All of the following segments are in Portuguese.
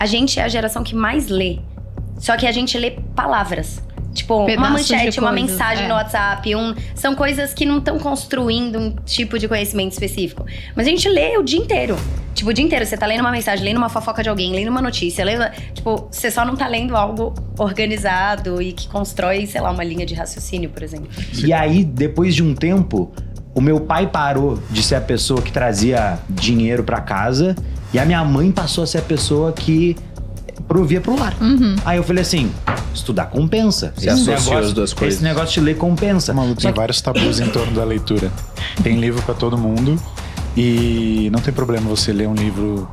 A gente é a geração que mais lê. Só que a gente lê palavras. Tipo, Pedaços uma manchete, de uma coisas, mensagem no WhatsApp. São coisas que não estão construindo um tipo de conhecimento específico. Mas a gente lê o dia inteiro. Tipo, o dia inteiro você tá lendo uma mensagem, lendo uma fofoca de alguém, lendo uma notícia, lendo... Tipo, você só não tá lendo algo organizado e que constrói, sei lá, uma linha de raciocínio, por exemplo. E aí, depois de um tempo, o meu pai parou de ser a pessoa que trazia dinheiro pra casa e a minha mãe passou a ser a pessoa que provia pro lar. Aí eu falei assim, estudar compensa. Você associou as duas coisas. Esse negócio de ler compensa. Maluco, tem vários tabus em torno da leitura. Tem livro pra todo mundo e não tem problema você ler um livro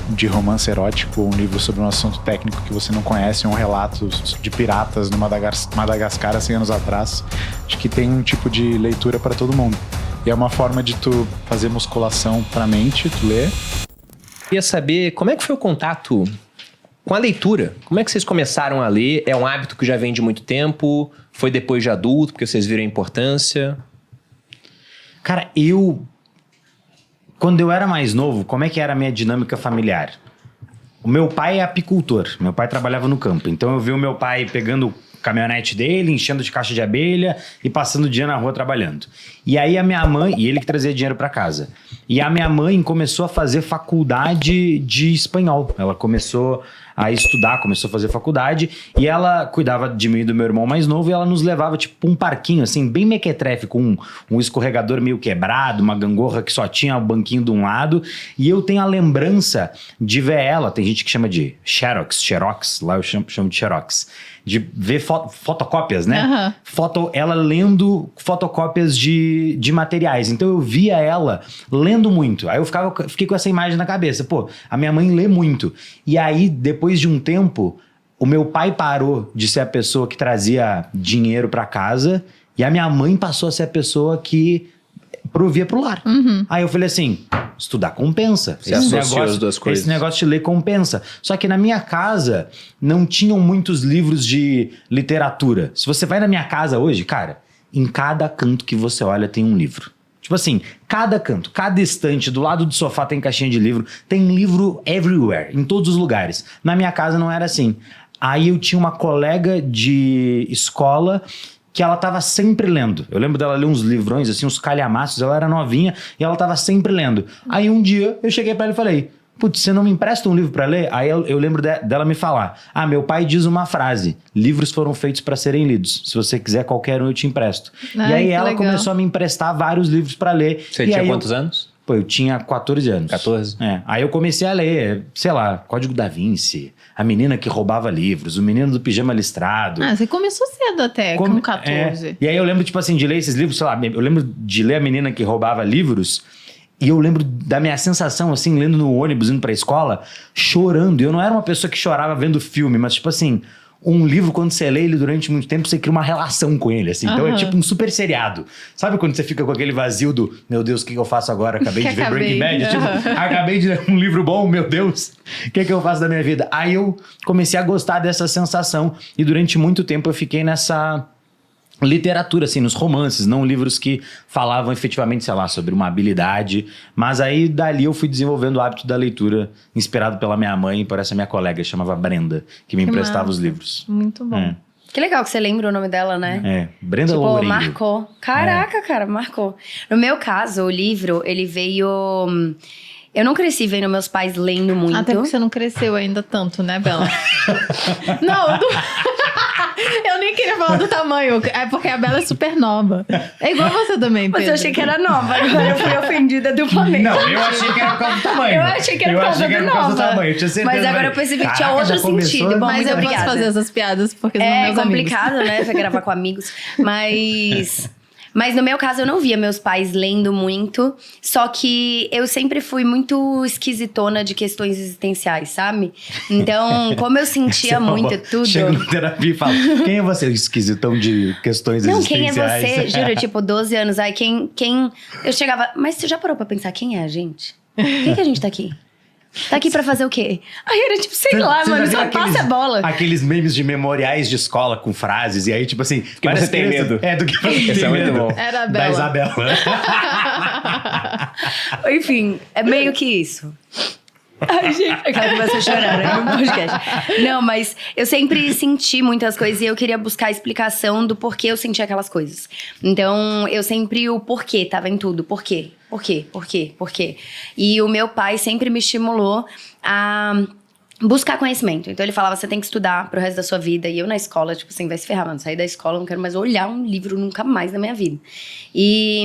de romance erótico, um livro sobre um assunto técnico que você não conhece, um relato de piratas no Madagascar há 100 anos atrás. Acho que tem um tipo de leitura pra todo mundo. E é uma forma de tu fazer musculação pra mente, tu ler. Queria saber como é que foi o contato com a leitura. Como é que vocês começaram a ler? É um hábito que já vem de muito tempo? Foi depois de adulto, porque vocês viram a importância? Cara, quando eu era mais novo, como é que era a minha dinâmica familiar? O meu pai é apicultor, meu pai trabalhava no campo. Então eu vi o meu pai pegando o caminhonete dele, enchendo de caixa de abelha e passando o dia na rua trabalhando. E aí a minha mãe, e ele que trazia dinheiro para casa. E a minha mãe começou a fazer faculdade de espanhol. Ela começou a estudar, começou a fazer faculdade, e ela cuidava de mim e do meu irmão mais novo, e ela nos levava, tipo, pra um parquinho, assim, bem mequetrefe, com um escorregador meio quebrado, uma gangorra que só tinha o banquinho de um lado, e eu tenho a lembrança de ver ela, tem gente que chama de Xerox, lá eu chamo de Xerox, de ver fotocópias, né? Ela lendo fotocópias de materiais. Então eu via ela lendo muito. Aí eu fiquei com essa imagem na cabeça. Pô, a minha mãe lê muito. E aí, depois de um tempo, o meu pai parou de ser a pessoa que trazia dinheiro pra casa e a minha mãe passou a ser a pessoa que provia pro lar. Aí eu falei assim, estudar compensa. Você associou as duas coisas. Esse negócio de ler compensa. Só que na minha casa não tinham muitos livros de literatura. Se você vai na minha casa hoje, cara, em cada canto que você olha tem um livro. Tipo assim, cada canto, cada estante, do lado do sofá tem caixinha de livro, tem livro everywhere, em todos os lugares. Na minha casa não era assim. Aí eu tinha uma colega de escola que ela tava sempre lendo. Eu lembro dela ler uns livrões, assim, uns calhamaços, ela era novinha e ela tava sempre lendo. Aí um dia eu cheguei pra ela e falei, putz, você não me empresta um livro pra ler? Aí eu lembro dela me falar, meu pai diz uma frase, livros foram feitos pra serem lidos, se você quiser qualquer um eu te empresto. E aí ela começou a me emprestar vários livros pra ler. Você tinha quantos anos? Pô, eu tinha 14 anos. 14? Aí eu comecei a ler, sei lá, Código da Vinci, A Menina que Roubava Livros, O Menino do Pijama Listrado. Você começou cedo até, com 14. E aí eu lembro, tipo assim, de ler esses livros, sei lá, eu lembro de ler A Menina que Roubava Livros, e eu lembro da minha sensação, assim, lendo no ônibus, indo pra escola, chorando. Eu não era uma pessoa que chorava vendo filme, mas tipo assim, um livro, quando você lê ele durante muito tempo, você cria uma relação com ele, assim. Então é tipo um super seriado. Sabe quando você fica com aquele vazio do, meu Deus, o que eu faço agora? Acabei de ver Breaking Bad. Tipo, acabei de ler um livro bom, meu Deus, o que eu faço da minha vida? Aí eu comecei a gostar dessa sensação e durante muito tempo eu fiquei nessa literatura, assim, nos romances, não livros que falavam efetivamente, sei lá, sobre uma habilidade, mas aí dali eu fui desenvolvendo o hábito da leitura, inspirado pela minha mãe e por essa minha colega, chamava Brenda, que me emprestava os livros. Muito bom. Que legal que você lembra o nome dela, né? Brenda tipo, Loureiro. Marcou. Caraca, cara, marcou. No meu caso, o livro, ele veio... Eu não cresci vendo meus pais lendo muito. Até porque você não cresceu ainda tanto, né, Bela? Não, eu nem queria falar do tamanho. É porque a Bela é super nova. É igual você também, Pedro. Mas eu achei que era nova. Agora eu fui ofendida duplamente. Não, eu achei que era por causa do tamanho. Eu achei que era por causa do nova. Eu tinha certeza. Mas agora eu percebi que tinha outro sentido. Bom, mas muito eu obrigada. posso fazer essas piadas porque são meus complicado, amigos. né? Vai gravar com amigos. Mas no meu caso, eu não via meus pais lendo muito. Só que eu sempre fui muito esquisitona de questões existenciais, sabe? Então, como eu sentia muito tudo... Chega na terapia e fala, quem é você, esquisitão de questões existenciais? Não, quem é você? Juro, tipo, 12 anos. Aí quem... Eu chegava... Mas você já parou pra pensar quem é a gente? Por que a gente tá aqui? Tá aqui pra fazer o quê? Aí era tipo, sei lá, mano, só passa a bola. Aqueles memes de memoriais de escola com frases, e aí tipo assim... Que você tem medo. Do que você tem medo. Muito bom. Era a Da Bela. Isabela. Enfim, é meio que isso. Ai, gente, ela começa a chorar, né? No podcast. Não, mas eu sempre senti muitas coisas e eu queria buscar a explicação do porquê eu sentia aquelas coisas. Então, eu sempre o porquê tava em tudo. Por quê? Por quê? Por quê? Por quê? E o meu pai sempre me estimulou a buscar conhecimento. Então ele falava, você tem que estudar pro resto da sua vida. E eu na escola, tipo assim, vai se ferrar, mano. Sair da escola, não quero mais olhar um livro nunca mais na minha vida. E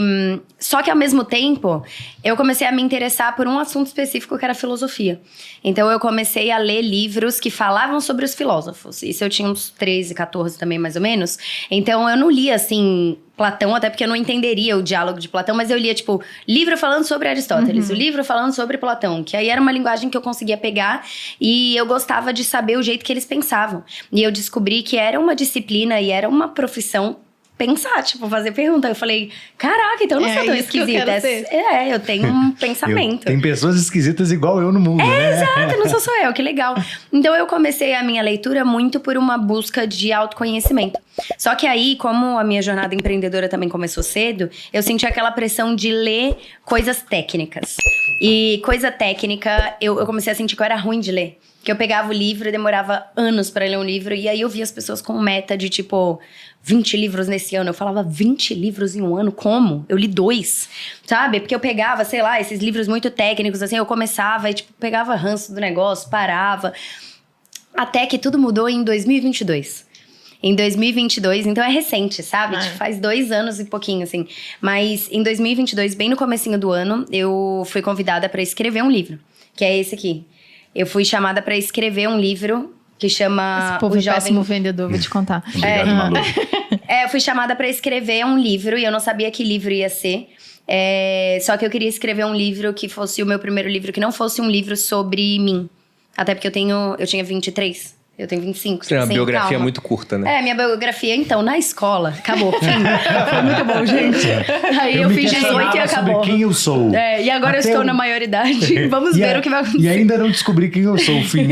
só que ao mesmo tempo, eu comecei a me interessar por um assunto específico que era filosofia. Então eu comecei a ler livros que falavam sobre os filósofos. Isso eu tinha uns 13, 14 também, mais ou menos. Então eu não lia, assim, Platão, até porque eu não entenderia o diálogo de Platão, mas eu lia, tipo, livro falando sobre Aristóteles, o livro falando sobre Platão, que aí era uma linguagem que eu conseguia pegar e eu gostava de saber o jeito que eles pensavam. E eu descobri que era uma disciplina e era uma profissão pensar, tipo, fazer pergunta. Eu falei, caraca, então eu não sou tão esquisita. Eu tenho um pensamento. Tem pessoas esquisitas igual eu no mundo, né? Exato, não sou só eu, que legal. Então eu comecei a minha leitura muito por uma busca de autoconhecimento. Só que aí, como a minha jornada empreendedora também começou cedo, eu senti aquela pressão de ler coisas técnicas. E coisa técnica, eu comecei a sentir que eu era ruim de ler. Que eu pegava o livro e demorava anos pra ler um livro. E aí eu via as pessoas com meta de, tipo, 20 livros nesse ano. Eu falava, 20 livros em um ano? Como? Eu li 2, sabe? Porque eu pegava, sei lá, esses livros muito técnicos, assim. Eu começava e, tipo, pegava ranço do negócio, parava. Até que tudo mudou em 2022. Em 2022, então é recente, sabe? Tipo, faz 2 anos e pouquinho, assim. Mas em 2022, bem no comecinho do ano, eu fui convidada pra escrever um livro. Que é esse aqui. Eu fui chamada pra escrever um livro que chama... Esse povo é péssimo vendedor, vou te contar. Obrigado, Malu. Eu fui chamada pra escrever um livro e eu não sabia que livro ia ser. Só que eu queria escrever um livro que fosse o meu primeiro livro, que não fosse um livro sobre mim. Até porque eu tinha 23. Eu tenho 25. Tem uma assim, biografia calma. muito curta, né? Minha biografia, então, na escola. Acabou, fim. Foi muito bom, gente. Aí eu fiz 18 e acabou. Sobre quem eu sou. E agora eu estou na maioridade. Vamos ver o que vai acontecer. E ainda não descobri quem eu sou, fim.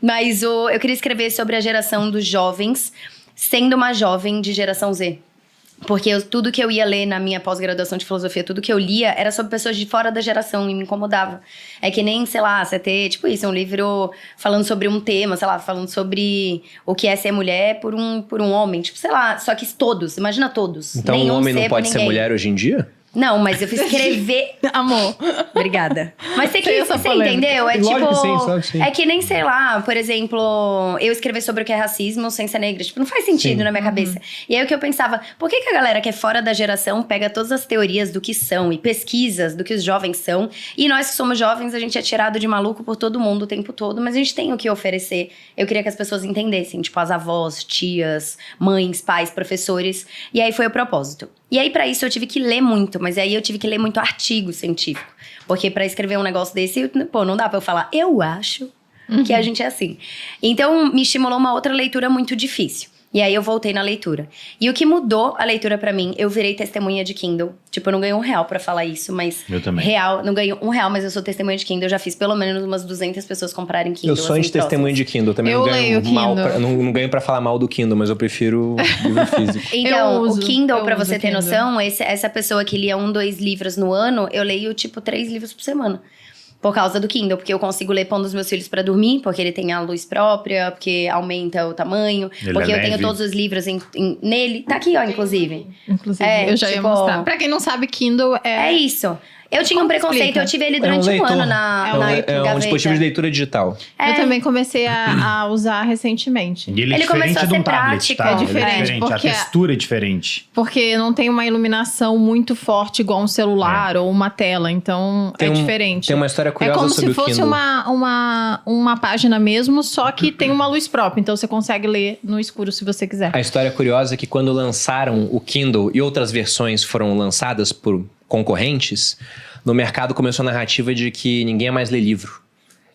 Mas eu queria escrever sobre a geração dos jovens, sendo uma jovem de geração Z. Porque tudo que eu ia ler na minha pós-graduação de filosofia, tudo que eu lia era sobre pessoas de fora da geração e me incomodava. É que nem, sei lá, você ter, tipo isso, um livro falando sobre um tema, sei lá, falando sobre o que é ser mulher por um homem. Tipo, sei lá, só que todos, imagina todos. Então um homem não pode ser mulher hoje em dia? Não, mas eu fui escrever... Amor. Obrigada. Mas tem que... Você entendeu? É Lógico tipo... que sim, claro que sim. É que nem, sei lá, por exemplo... Eu escrever sobre o que é racismo sem ser negra. Tipo, não faz sentido na minha cabeça. E aí o que eu pensava... Por que a galera que é fora da geração pega todas as teorias do que são e pesquisas do que os jovens são? E nós que somos jovens, a gente é tirado de maluco por todo mundo o tempo todo. Mas a gente tem o que oferecer. Eu queria que as pessoas entendessem. Tipo, as avós, tias, mães, pais, professores. E aí foi o propósito. E aí, pra isso, eu tive que ler muito. Mas aí eu tive que ler muito artigo científico. Porque pra escrever um negócio desse, pô, não dá pra eu falar, eu acho que a gente é assim. Então, me estimulou uma outra leitura muito difícil. E aí, eu voltei na leitura. E o que mudou a leitura pra mim, eu virei testemunha de Kindle. Tipo, eu não ganho R$1 pra falar isso, mas... Eu também. Não ganho R$1, mas eu sou testemunha de Kindle. Eu já fiz pelo menos umas 200 pessoas comprarem Kindle. Eu sou testemunha de Kindle. Também Eu não ganho leio mal Kindle. não ganho pra falar mal do Kindle, mas eu prefiro livro físico. Então, o Kindle, pra eu você uso ter Kindle. noção, essa pessoa que lia 1, 2 livros no ano, eu leio, tipo, 3 livros por semana. Por causa do Kindle, porque eu consigo ler pondo os meus filhos pra dormir, porque ele tem a luz própria, porque aumenta o tamanho, Ele porque é eu tenho leve. todos os livros nele. Tá aqui, ó, inclusive. Inclusive, É, eu já ia tipo- mostrar. Pra quem não sabe, Kindle É isso. Eu tinha um preconceito, explica? eu tive ele durante um ano na É um gaveta. dispositivo de leitura digital. Eu também comecei a usar recentemente. E ele é Ele começou diferente a de um ser tablet, prática. tá? É Ele diferente, A porque- textura é diferente. Porque não tem uma iluminação muito forte igual um celular ou uma tela. Então, é diferente. Tem uma história É curiosa como sobre se o fosse Kindle. uma página mesmo, só que tem uma luz própria. Então, você consegue ler no escuro se você quiser. A história curiosa é que quando lançaram o Kindle e outras versões foram lançadas por concorrentes, no mercado começou a narrativa de que ninguém mais lê livro.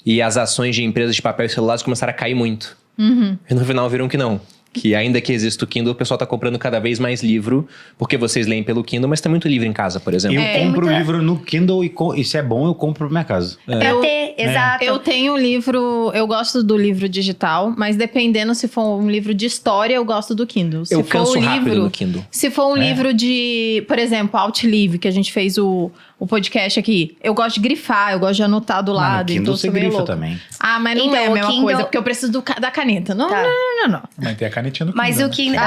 E as ações de empresas de papel e celulares começaram a cair muito. E no final viram que não. Que ainda que exista o Kindle, o pessoal tá comprando cada vez mais livro, porque vocês leem pelo Kindle, mas tem muito livro em casa, por exemplo. Eu compro o muita- livro no Kindle e se é bom, eu compro pra minha casa. Pra ter, exato. Eu tenho um livro, eu gosto do livro digital, mas dependendo se for um livro de história, eu gosto do Kindle. Se Eu for canso um rápido livro, no Kindle. Se for um livro de, por exemplo, Outlive, que a gente fez o o podcast aqui. Eu gosto de grifar, eu gosto de anotar do lado. Kindle Então eu você sou meio grifa louca. também. Ah, mas não Então, é a o mesma Kindle- coisa, porque eu preciso da caneta. Não, Tá. não. Mas tem a canetinha no Mas Kindle, o Kindle...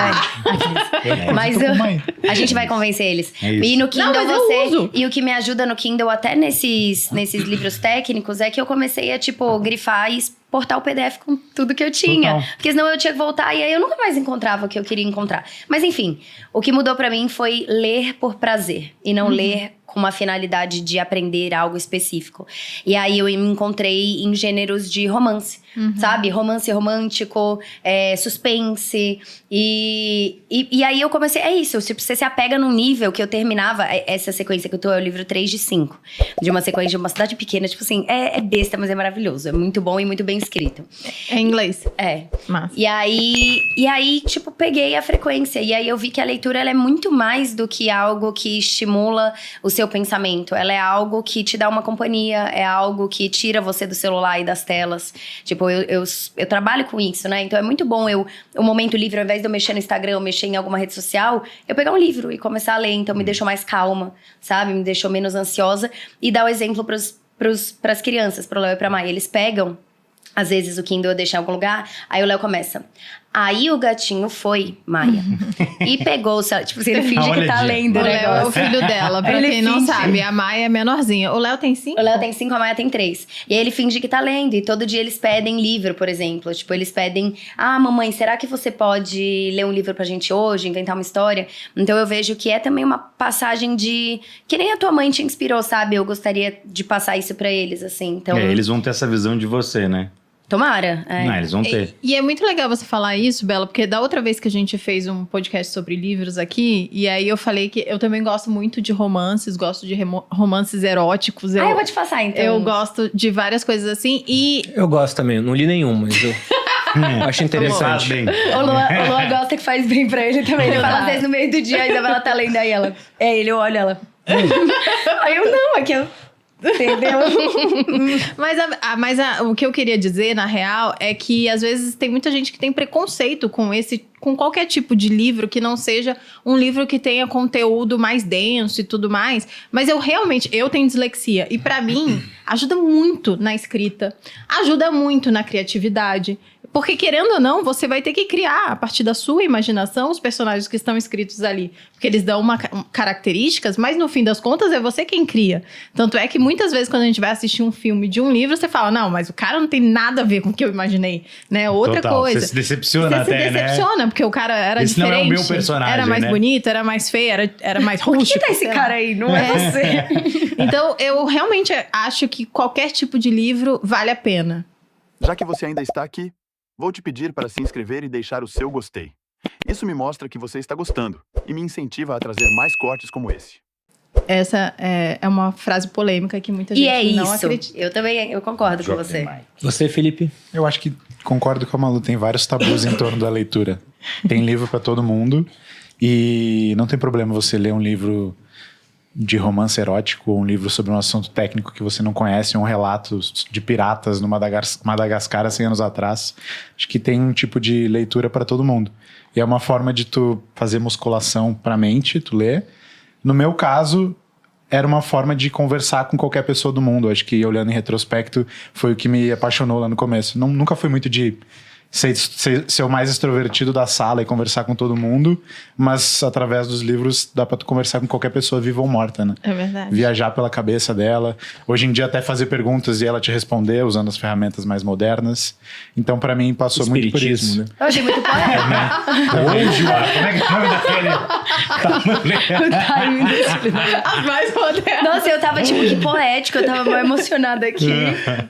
Mas Eu tô com uma aí. a gente vai convencer eles. É isso. E no Kindle Não, mas eu você... uso. E o que me ajuda no Kindle, até nesses livros técnicos, é que eu comecei a, tipo, grifar e exportar o PDF com tudo que eu tinha. Total. Porque senão eu tinha que voltar e aí eu nunca mais encontrava o que eu queria encontrar. Mas enfim, o que mudou pra mim foi ler por prazer. E não ler com uma finalidade de aprender algo específico. E aí eu me encontrei em gêneros de romance, sabe? Romance romântico, suspense. E aí eu comecei... É isso, tipo, você se apega num nível que eu terminava... Essa sequência que eu tô é o livro 3 de 5. De uma sequência de uma cidade pequena. Tipo assim, é besta, mas é maravilhoso. É muito bom e muito bem escrito. É em inglês. É. Massa. E aí, tipo, peguei a frequência. E aí eu vi que a leitura, ela é muito mais do que algo que estimula o seu pensamento. Ela é algo que te dá uma companhia, é algo que tira você do celular e das telas. Tipo, eu trabalho com isso, né? Então é muito bom o momento livre, ao invés de eu mexer no Instagram, ou mexer em alguma rede social, eu pegar um livro e começar a ler. Então me deixou mais calma, sabe? Me deixou menos ansiosa. E dar o exemplo pras crianças, pro Léo e pra Maia. Eles pegam, às vezes, o Kindle eu deixo em algum lugar, aí o Léo começa... Aí o gatinho foi, Maia, e pegou o celular. Tipo assim, ele finge que tá lendo O o Léo é o negócio. filho dela, pra Ele quem não finge. sabe. A Maia é menorzinha. O Léo tem 5? O Léo tem 5, a Maia tem 3. E aí ele finge que tá lendo. E todo dia eles pedem livro, por exemplo. Tipo, eles pedem... Ah, mamãe, será que você pode ler um livro pra gente hoje? Inventar uma história? Então eu vejo que é também uma passagem de... Que nem a tua mãe te inspirou, sabe? Eu gostaria de passar isso pra eles, assim. Então, Eles vão ter essa visão de você, né? tomara. Não, eles vão ter. E é muito legal você falar isso, Bela, porque da outra vez que a gente fez um podcast sobre livros aqui, e aí eu falei que eu também gosto muito de romances, gosto de romances eróticos. Eu vou te passar, então. Eu gosto de várias coisas assim, e... Eu gosto também, não li nenhum, mas eu acho interessante. Bem. O Luan gosta que faz bem pra ele também. Ele fala às vezes no meio do dia, a Isabela tá lendo aí ela. É ele, eu olho ela. Aí eu não, aqui eu... Entendeu? Mas o que eu queria dizer, na real, é que às vezes tem muita gente que tem preconceito com qualquer tipo de livro que não seja um livro que tenha conteúdo mais denso e tudo mais. Mas eu tenho dislexia. E pra mim, ajuda muito na escrita. Ajuda muito na criatividade. Porque, querendo ou não, você vai ter que criar, a partir da sua imaginação, os personagens que estão escritos ali. Porque eles dão características, mas no fim das contas é você quem cria. Tanto é que muitas vezes quando a gente vai assistir um filme de um livro, você fala, não, mas o cara não tem nada a ver com o que eu imaginei, né? Outra Total, coisa. você se decepciona Você até, se decepciona, porque o cara era Esse não diferente. é o meu personagem, era mais né? bonito, era mais feio, era mais rústico. Quem tá esse sei lá. cara aí? Não é você. Então, eu realmente acho que qualquer tipo de livro vale a pena. Já que você ainda está aqui, vou te pedir para se inscrever e deixar o seu gostei. Isso me mostra que você está gostando e me incentiva a trazer mais cortes como esse. Essa é uma frase polêmica que muita E gente é não isso. acredita. Eu concordo com você. Você, Felipe? Eu acho que concordo com a Malu, tem vários tabus em torno da leitura. Tem livro pra todo mundo e não tem problema você ler um livro de romance erótico ou um livro sobre um assunto técnico que você não conhece, um relato de piratas no Madagascar há 100 anos atrás. Acho que tem um tipo de leitura pra todo mundo. E é uma forma de tu fazer musculação pra mente, tu ler. No meu caso, era uma forma de conversar com qualquer pessoa do mundo. Acho que, olhando em retrospecto, foi o que me apaixonou lá no começo. Nunca fui muito de ser o mais extrovertido da sala e conversar com todo mundo, mas através dos livros dá pra tu conversar com qualquer pessoa viva ou morta, né? É verdade. Viajar pela cabeça dela. Hoje em dia até fazer perguntas e ela te responder usando as ferramentas mais modernas. Então pra mim passou muito por isso. Né? Eu achei muito poético. Hoje, como é que é o nome daquele? As mais modernas. Nossa, eu tava tipo, que poético. Eu tava mal emocionada aqui.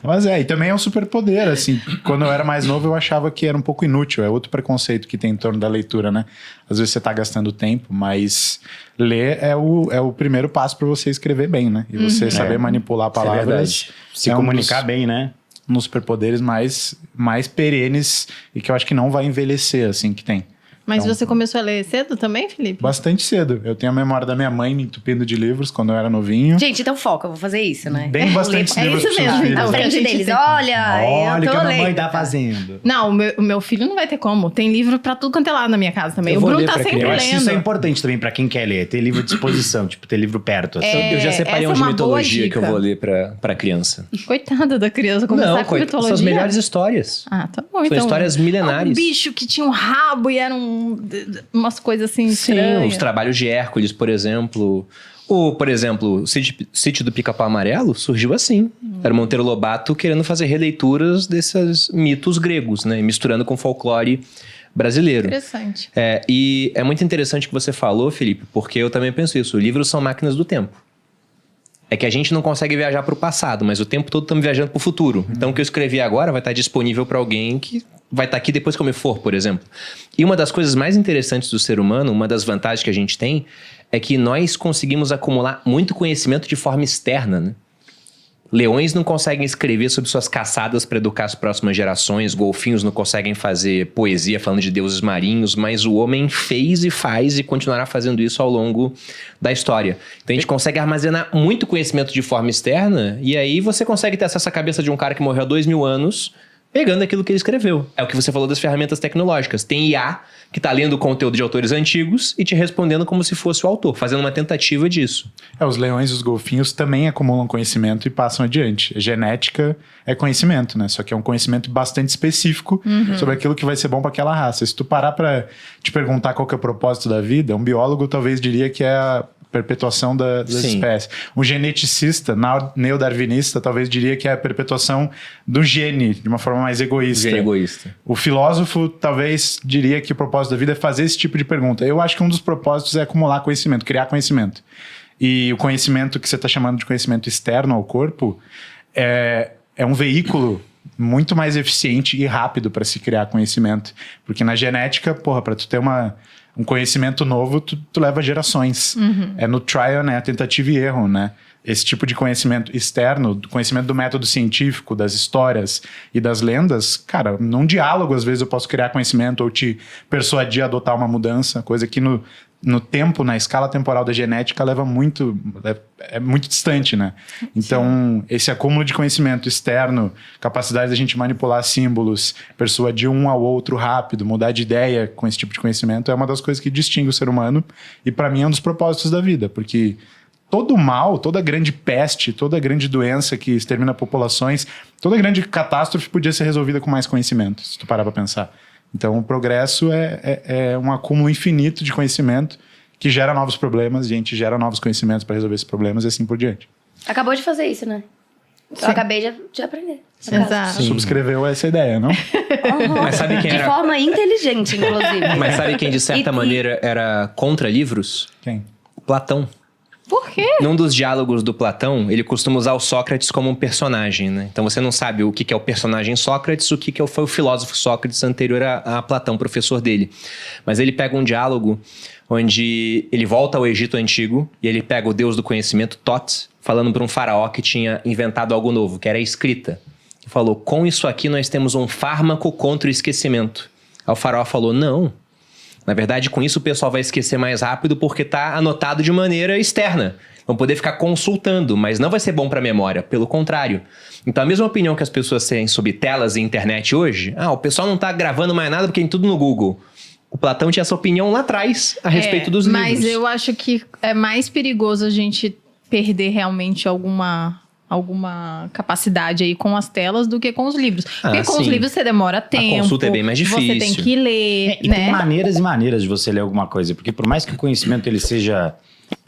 Mas e também é um superpoder, assim. Quando eu era mais novo, eu achava que era um pouco inútil. É outro preconceito que tem em torno da leitura, né? Às vezes você tá gastando tempo, mas ler é o primeiro passo para você escrever bem, né? E você saber manipular palavras. Se é comunicar bem, né? Um dos superpoderes mais perenes e que eu acho que não vai envelhecer, assim, que tem. Mas Então, você começou a ler cedo também, Felipe? Bastante cedo. Eu tenho a memória da minha mãe me entupindo de livros quando eu era novinho. Gente, então foca, eu vou fazer isso, né? Bem bastante É livros isso pros seus mesmo, filhos. então, Na que a frente gente deles, tem. olha, Olha eu o que tô a mamãe lendo. tá fazendo. Não, o meu filho não vai ter como. Tem livro pra tudo quanto é lado na minha casa também. Eu O vou Bruno ler tá pra sempre Eu lendo. acho que isso é importante também pra quem quer ler. Ter livro à disposição, tipo, ter livro perto. Assim. Eu já separei essa um é de uma boa mitologia que eu dica. vou ler pra criança. Coitada da criança, começar com coitado, mitologia. são as melhores histórias. Ah, tá bom, São então. histórias milenares. Um bicho que tinha um rabo e eram umas coisas assim Sim, estranhas. os trabalhos de Hércules, por exemplo. Ou, por exemplo, o Sítio do Pica-Pau Amarelo surgiu assim. Era o Monteiro Lobato querendo fazer releituras desses mitos gregos, né? Misturando com folclore brasileiro. Interessante. E é muito interessante o que você falou, Felipe, porque eu também penso isso. Livros são máquinas do tempo. É que a gente não consegue viajar para o passado, mas o tempo todo estamos viajando para o futuro. Então, o que eu escrevi agora vai estar disponível para alguém que vai estar aqui depois que eu me for, por exemplo. E uma das coisas mais interessantes do ser humano, uma das vantagens que a gente tem, é que nós conseguimos acumular muito conhecimento de forma externa, né? Leões não conseguem escrever sobre suas caçadas para educar as próximas gerações, golfinhos não conseguem fazer poesia falando de deuses marinhos, mas o homem fez e faz e continuará fazendo isso ao longo da história. Então a gente consegue armazenar muito conhecimento de forma externa e aí você consegue ter acesso à cabeça de um cara que morreu há 2000 anos pegando aquilo que ele escreveu. É o que você falou das ferramentas tecnológicas. Tem IA que está lendo o conteúdo de autores antigos e te respondendo como se fosse o autor, fazendo uma tentativa disso. Os leões e os golfinhos também acumulam conhecimento e passam adiante. Genética é conhecimento, né? Só que é um conhecimento bastante específico sobre aquilo que vai ser bom para aquela raça. Se tu parar para te perguntar qual que é o propósito da vida, um biólogo talvez diria que é a perpetuação das espécies. Um geneticista, neodarwinista, talvez diria que é a perpetuação do gene, de uma forma mais egoísta. Gene egoísta. O filósofo talvez diria que o propósito da vida é fazer esse tipo de pergunta. Eu acho que um dos propósitos é acumular conhecimento, criar conhecimento. E o conhecimento que você está chamando de conhecimento externo ao corpo é um veículo muito mais eficiente e rápido para se criar conhecimento. Porque na genética, para tu ter um conhecimento novo, tu leva gerações. É no trial, né? Tentativa e erro, né? Esse tipo de conhecimento externo, conhecimento do método científico, das histórias e das lendas, cara, num diálogo, às vezes eu posso criar conhecimento ou te persuadir a adotar uma mudança, coisa que no tempo, na escala temporal da genética, leva muito... É muito distante, né? Então, esse acúmulo de conhecimento externo, capacidade da gente manipular símbolos, persuadir um ao outro rápido, mudar de ideia com esse tipo de conhecimento, é uma das coisas que distingue o ser humano e, para mim, é um dos propósitos da vida, porque todo mal, toda grande peste, toda grande doença que extermina populações, toda grande catástrofe podia ser resolvida com mais conhecimento, se tu parar para pensar. Então, o progresso é um acúmulo infinito de conhecimento que gera novos problemas, e a gente gera novos conhecimentos para resolver esses problemas e assim por diante. Acabou de fazer isso, né? Sim. Eu acabei de aprender. Exato. Subscreveu essa ideia, não? Mas sabe quem De era... forma inteligente, inclusive. Mas sabe quem, de certa maneira, era contra livros? Quem? Platão. Por quê? Num dos diálogos do Platão, ele costuma usar o Sócrates como um personagem, né? Então você não sabe o que é o personagem Sócrates, o que foi o filósofo Sócrates anterior a Platão, professor dele. Mas ele pega um diálogo onde ele volta ao Egito Antigo e ele pega o deus do conhecimento, Thoth, falando para um faraó que tinha inventado algo novo, que era a escrita. Ele falou, com isso aqui nós temos um fármaco contra o esquecimento. Aí o faraó falou, não. Na verdade, com isso o pessoal vai esquecer mais rápido porque está anotado de maneira externa. Vão poder ficar consultando, mas não vai ser bom para a memória, pelo contrário. Então, a mesma opinião que as pessoas têm sobre telas e internet hoje, o pessoal não está gravando mais nada porque tem tudo no Google. O Platão tinha essa opinião lá atrás a respeito dos livros. Mas eu acho que é mais perigoso a gente perder realmente alguma capacidade aí com as telas do que com os livros. Porque com os livros você demora tempo. A consulta é bem mais difícil. Você tem que ler, E né? tem maneiras e maneiras de você ler alguma coisa. Porque por mais que o conhecimento ele seja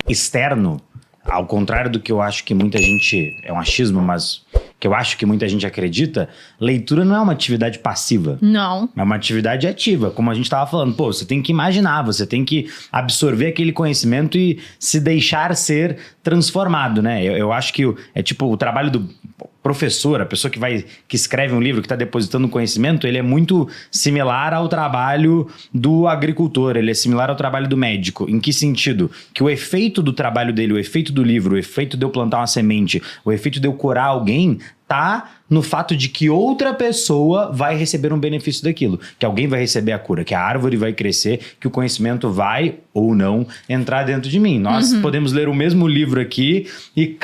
externo, ao contrário do que eu acho que muita gente... É um achismo, mas que eu acho que muita gente acredita, leitura não é uma atividade passiva. Não. É uma atividade ativa, como a gente estava falando. Pô, você tem que imaginar, você tem que absorver aquele conhecimento e se deixar ser transformado, né? Eu acho que é tipo o trabalho do professor, a pessoa que escreve um livro, que está depositando conhecimento, ele é muito similar ao trabalho do agricultor, ele é similar ao trabalho do médico. Em que sentido? Que o efeito do trabalho dele, o efeito do livro, o efeito de eu plantar uma semente, o efeito de eu curar alguém, tá no fato de que outra pessoa vai receber um benefício daquilo, que alguém vai receber a cura, que a árvore vai crescer, que o conhecimento vai ou não entrar dentro de mim. Nós podemos ler o mesmo livro aqui e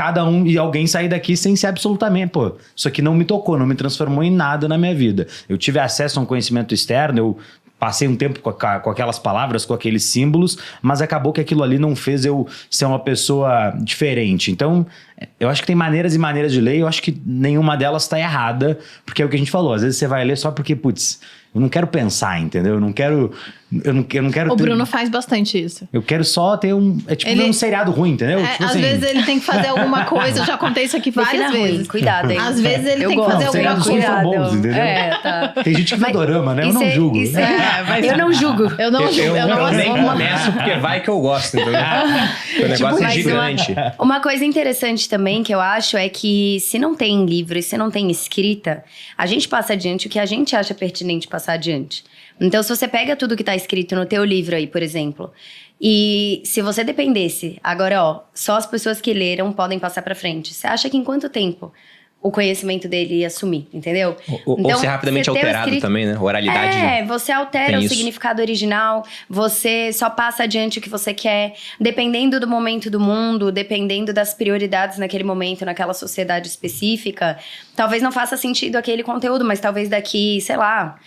alguém sair daqui sem ser absolutamente, pô, isso aqui não me tocou, não me transformou em nada na minha vida. Eu tive acesso a um conhecimento externo, eu passei um tempo com aquelas palavras, com aqueles símbolos, mas acabou que aquilo ali não fez eu ser uma pessoa diferente. Então, eu acho que tem maneiras e maneiras de ler, eu acho que nenhuma delas tá errada, porque é o que a gente falou, às vezes você vai ler só porque, putz, eu não quero pensar, entendeu? Eu não quero O Bruno faz bastante isso. Eu quero só ter um seriado ruim, entendeu? Tipo às assim, vezes ele tem que fazer alguma coisa, eu já contei isso aqui várias vezes. Ruim, cuidado, hein? Às vezes ele tem que gosto. fazer alguma seriados coisa. são bons, entendeu? Tá. Tem gente que vê dorama, né? Eu não julgo. Eu não julgo. Eu não julgo. Eu nem começo porque vai que eu gosto, entendeu? O negócio é mas gigante. Uma coisa interessante também que eu acho é que se não tem livro e se não tem escrita, a gente passa adiante o que a gente acha pertinente passar adiante. Então, se você pega tudo que tá escrito no teu livro aí, por exemplo, e se você dependesse, agora, só as pessoas que leram podem passar pra frente. Você acha que em quanto tempo o conhecimento dele ia sumir, entendeu? Ou ser rapidamente alterado também, né? Oralidade. Você altera o significado original, você só passa adiante o que você quer, dependendo do momento do mundo, dependendo das prioridades naquele momento, naquela sociedade específica. Talvez não faça sentido aquele conteúdo, mas talvez daqui, sei lá,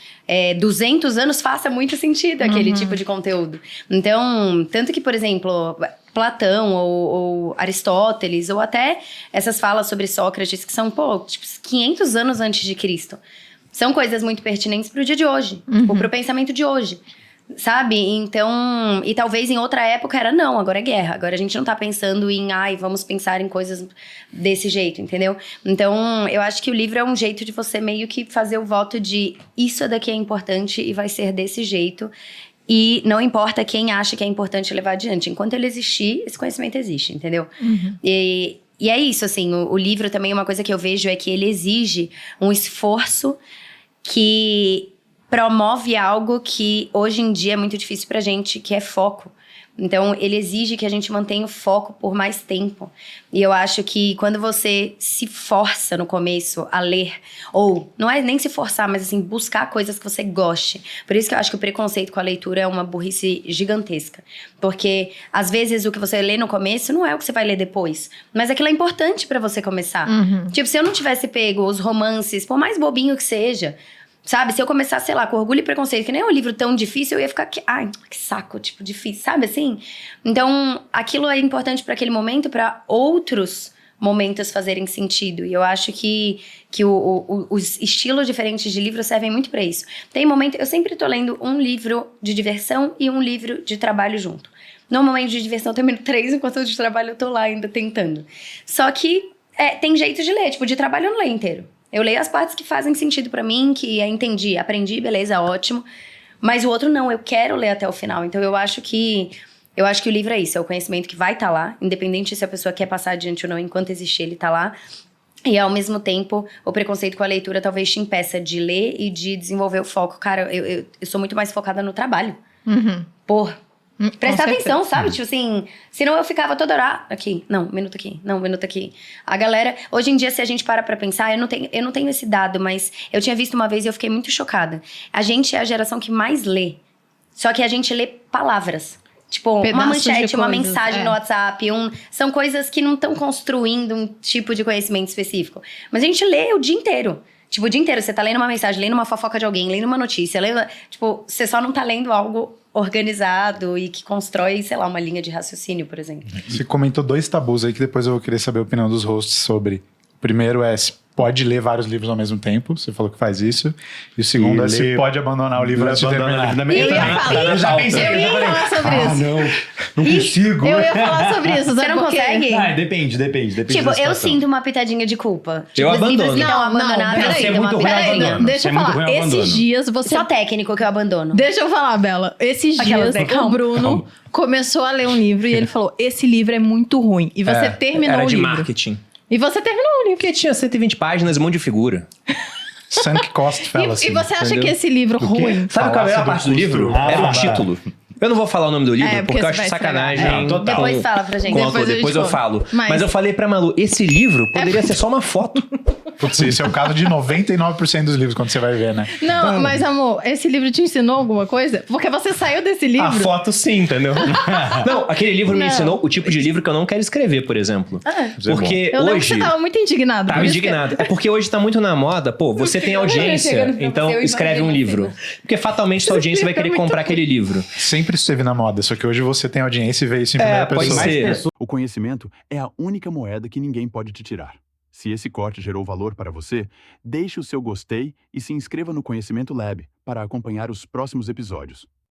200 anos faça muito sentido aquele tipo de conteúdo. Então, tanto que, por exemplo, Platão ou Aristóteles, ou até essas falas sobre Sócrates, que são, tipo, 500 anos antes de Cristo. São coisas muito pertinentes pro dia de hoje, tipo, pro pensamento de hoje, sabe? Então, e talvez em outra época era não, agora é guerra. Agora a gente não tá pensando em, vamos pensar em coisas desse jeito, entendeu? Então, eu acho que o livro é um jeito de você meio que fazer o voto de isso daqui é importante e vai ser desse jeito. E não importa quem acha que é importante levar adiante. Enquanto ele existir, esse conhecimento existe, entendeu? E é isso, assim, o livro também, uma coisa que eu vejo é que ele exige um esforço que promove algo que hoje em dia é muito difícil pra gente, que é foco. Então, ele exige que a gente mantenha o foco por mais tempo. E eu acho que quando você se força no começo a ler, ou não é nem se forçar, mas assim, buscar coisas que você goste. Por isso que eu acho que o preconceito com a leitura é uma burrice gigantesca. Porque, às vezes, o que você lê no começo não é o que você vai ler depois. Mas aquilo é importante pra você começar. Tipo, se eu não tivesse pego os romances, por mais bobinho que seja... Sabe, se eu começasse, sei lá, com Orgulho e Preconceito, que nem é um livro tão difícil, eu ia ficar, que saco, tipo, difícil, sabe assim? Então, aquilo é importante para aquele momento, para outros momentos fazerem sentido. E eu acho que os estilos diferentes de livro servem muito para isso. Tem momento, eu sempre tô lendo um livro de diversão e um livro de trabalho junto. Normalmente de diversão eu termino 3, enquanto de trabalho eu tô lá ainda tentando. Só que tem jeito de ler, tipo, de trabalho eu não leio inteiro. Eu leio as partes que fazem sentido pra mim, que entendi, aprendi, beleza, ótimo. Mas o outro não, eu quero ler até o final. Então eu acho que o livro é isso, é o conhecimento que vai estar lá, independente se a pessoa quer passar adiante ou não, enquanto existir ele tá lá. E ao mesmo tempo, o preconceito com a leitura talvez te impeça de ler e de desenvolver o foco. Cara, eu sou muito mais focada no trabalho. Prestar atenção, sabe? Tipo assim, senão eu ficava toda hora aqui, não, um minuto aqui, não, um minuto aqui. A galera, hoje em dia, se a gente para pra pensar, eu não tenho esse dado, mas eu tinha visto uma vez e eu fiquei muito chocada. A gente é a geração que mais lê, só que a gente lê palavras. Tipo, uma manchete, uma mensagem no WhatsApp, são coisas que não estão construindo um tipo de conhecimento específico. Mas a gente lê o dia inteiro. Tipo, o dia inteiro, você tá lendo uma mensagem, lendo uma fofoca de alguém, lendo uma notícia, tipo, você só não tá lendo algo organizado e que constrói, sei lá, uma linha de raciocínio, por exemplo. Você comentou 2 tabus aí que depois eu vou querer saber a opinião dos hosts sobre. O primeiro é se pode ler vários livros ao mesmo tempo, você falou que faz isso. E o segundo se pode abandonar o livro antes de terminar. Eu já pensei. Eu ia falar sobre isso. Não consigo. Eu ia falar sobre isso. Você não consegue? Depende Tipo, eu sinto uma pitadinha de culpa. Tipo, Eu os livros abandono. que estão abandonados, peraí, eu sinto é uma muito ruim, eu pitadinha. abandono. Deixa eu É muito falar, ruim, eu abandono. esses dias você... Só técnico que eu abandono. Deixa eu falar, Bela. Esses Aquelas, dias né? o Bruno começou a ler um livro e ele falou, esse livro é muito ruim. E você terminou era o de livro. marketing. E você terminou o livro. Porque tinha 120 páginas e um monte de figura. Sunk cost fallacy. E você acha entendeu? que esse livro ruim... Sabe qual é a melhor Falácia do parte do custo. livro? Ah, Era o vai. título. Eu não vou falar o nome do livro, porque porque eu você acho vai sacanagem. estragar. Total. Depois fala pra gente. Com o autor, Depois a gente depois eu conta. falo. Mas Mas eu falei pra Malu, esse livro poderia ser só uma foto. Putz, esse é o caso de 99% dos livros, quando você vai ver, né? Não, mas amor, esse livro te ensinou alguma coisa? Porque você saiu desse livro... A foto sim, entendeu? Não, aquele livro me Não. ensinou o tipo de livro que eu não quero escrever, por exemplo. Porque Eu lembro que hoje... você tava muito indignado. Tava por isso que- indignado. É porque hoje tá muito na moda, pô, você tem audiência, chegando pra então você, eu escreve um imaginei livro. Porque fatalmente sua audiência vai querer comprar aquele livro. Sempre esteve na moda, só que hoje você tem audiência e vê isso em primeira pode pessoa. ser. O conhecimento é a única moeda que ninguém pode te tirar. Se esse corte gerou valor para você, deixe o seu gostei e se inscreva no Conhecimento Lab para acompanhar os próximos episódios.